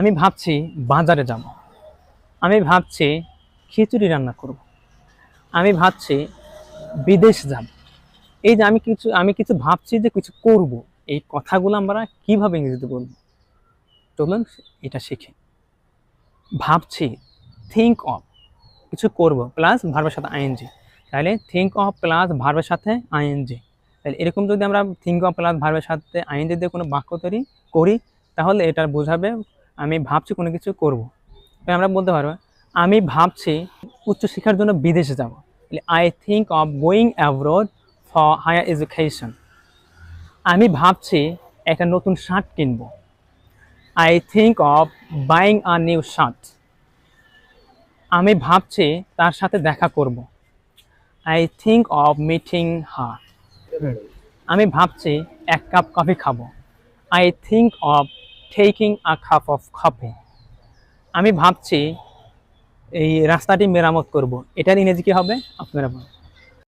আমি ভাবছি বাজারে যাব। আমি ভাবছি খিচুড়ি রান্না করব। আমি ভাবছি বিদেশ যাব। এই যে আমি কিছু ভাবছি যে কিছু করব, এই কথাগুলো আমরা কিভাবে ইংরেজিতে বলবো? চলুন এটা শিখি। ভাবছি, থিঙ্ক অফ, কিছু করব প্লাস ভার্বের সাথে আইএনজি। তাহলে থিঙ্ক অফ প্লাস ভার্বের সাথে আইএনজি। তাহলে এরকম যদি আমরা থিঙ্ক অফ প্লাস ভার্বের সাথে আইএনজি দিয়ে কোনো বাক্য তৈরি করি, তাহলে এটা বোঝাবে আমি ভাবছি কোনো কিছু করব। তাই আমরা বলতে পারবো আমি ভাবছি উচ্চশিক্ষার জন্য বিদেশে যাব। I think of going abroad for higher education. আমি ভাবছি একটা নতুন শার্ট কিনবো। I think of buying a new shirt. আমি ভাবছি তার সাথে দেখা করব। I think of meeting her. আমি ভাবছি এক কাপ কফি খাবো। I think of taking a cup of coffee. আমি ভাবছি এই রাস্তাটি মেরামত করব। এটার ইংরেজি কি হবে আপনারা বলুন।